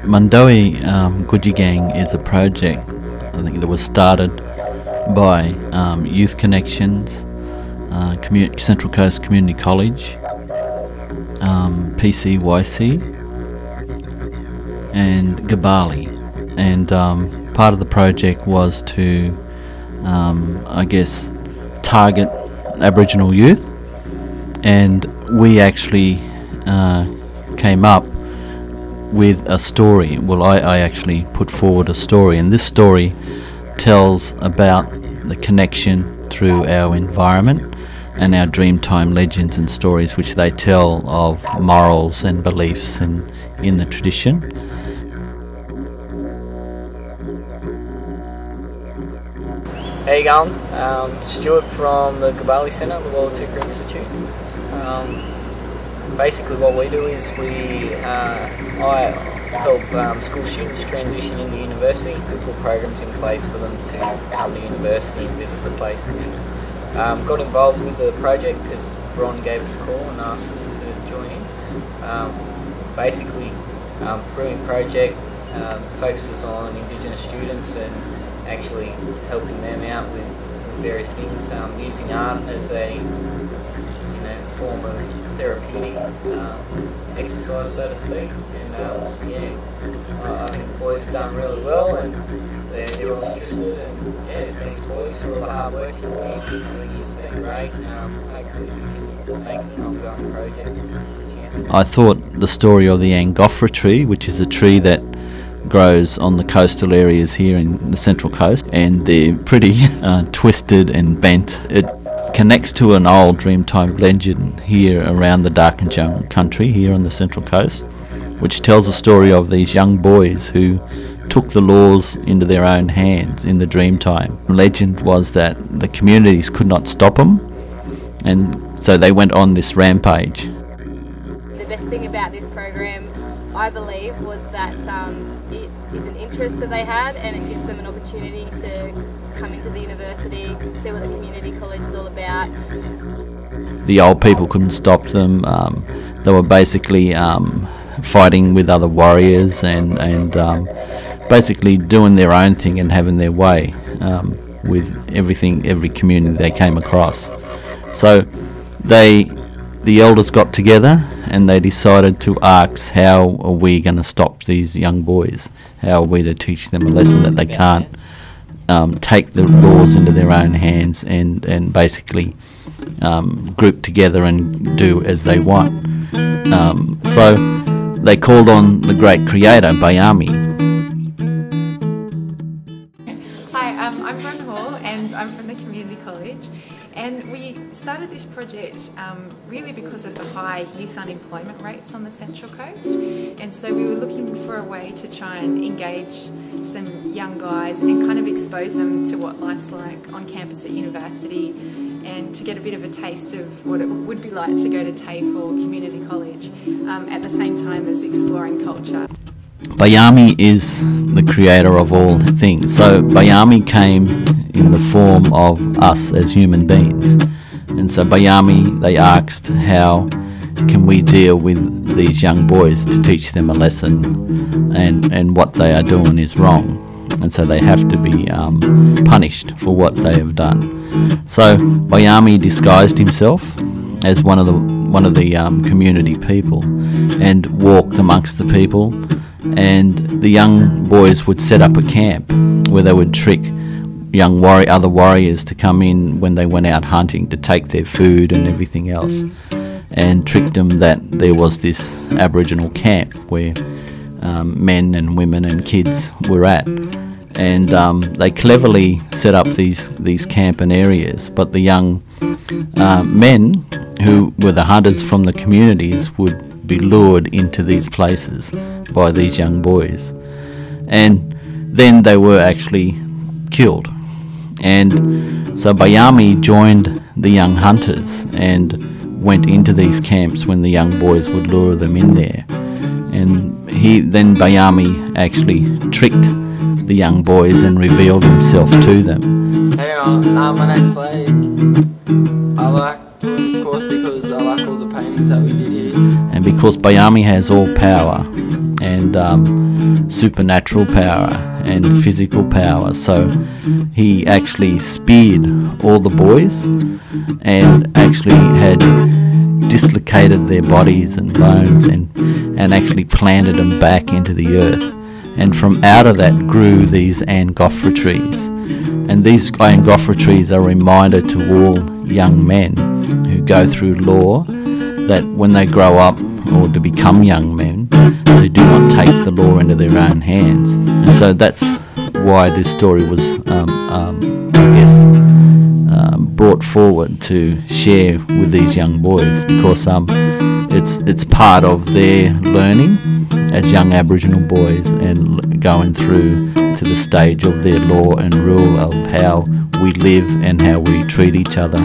Mundoe Gudjagang is a project, I think, that was started by Youth Connections, Central Coast Community College, PCYC and Gabali, and part of the project was to I guess target Aboriginal youth, and we actually came up with a story. Well, I actually put forward a story, and this story tells about the connection through our environment and our Dreamtime legends and stories which they tell of morals and beliefs in the tradition. How you going? Stuart from the Gabali Centre, the Walla Tuka Institute. Basically what we do is I help school students transition into university. We put programs in place for them to come to university and visit the place and things. Got involved with the project because Bron gave us a call and asked us to join in. Basically, brilliant project, focuses on Indigenous students and actually helping them out with various things, using art as a form of therapeutic exercise, so to speak. And I think the boys have done really well, and they're all interested. And thanks boys for all the hard work you've put in. I think it's been great. Hopefully we can make it an ongoing project. Cheers. I thought the story of the Angofra tree, which is a tree that grows on the coastal areas here in the Central Coast, and they're pretty twisted and bent. It connects to an old Dreamtime legend here around the Gudjagang country here on the Central Coast, which tells a story of these young boys who took the laws into their own hands in the Dreamtime. The legend was that the communities could not stop them, and so they went on this rampage. The best thing about this program, I believe, was that it is an interest that they had, and it gives them an opportunity to come into the university, see what the community college is all about. The old people couldn't stop them. They were basically fighting with other warriors and basically doing their own thing and having their way with every community they came across. So the elders got together and they decided to ask, how are we going to stop these young boys? How are we to teach them a lesson that they can't take the laws into their own hands and basically group together and do as they want? So they called on the great creator, Bayami. Hi, I'm Bron Hall and I'm from the Community College, and we started this project really because of the high youth unemployment rates on the Central Coast, and so we were looking for a way to try and engage some young guys and kind of expose them to what life's like on campus at university, and to get a bit of a taste of what it would be like to go to TAFE or community college at the same time as exploring culture. Bayami is the creator of all things. So Bayami came in the form of us as human beings. And so Bayami, they asked, how can we deal with these young boys to teach them a lesson, and what they are doing is wrong. And so they have to be punished for what they have done. So Bayami disguised himself as one of the community people and walked amongst the people, and the young boys would set up a camp where they would trick other warriors to come in when they went out hunting to take their food and everything else, and tricked them that there was this Aboriginal camp where men and women and kids were at. And they cleverly set up these camping areas, but the young men who were the hunters from the communities would be lured into these places by these young boys, and then they were actually killed. And so Bayami joined the young hunters and went into these camps when the young boys would lure them in there, and then Bayami actually tricked the young boys and revealed himself to them. Hey, my name's Blake. I like doing this course because I like all the paintings that we did here. And because Bayami has all power and supernatural power and physical power, so he actually speared all the boys and actually had dislocated their bodies and bones and actually planted them back into the earth. And from out of that grew these Angophora trees. And these Angophora trees are a reminder to all young men who go through law that when they grow up or to become young men, they do not take the law into their own hands. And so that's why this story was, brought forward to share with these young boys, because it's part of their learning as young Aboriginal boys and going through to the stage of their law and rule of how we live and how we treat each other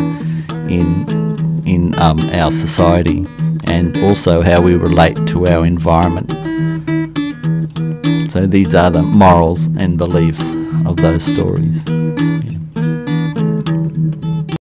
in our society, and also how we relate to our environment. So these are the morals and beliefs of those stories.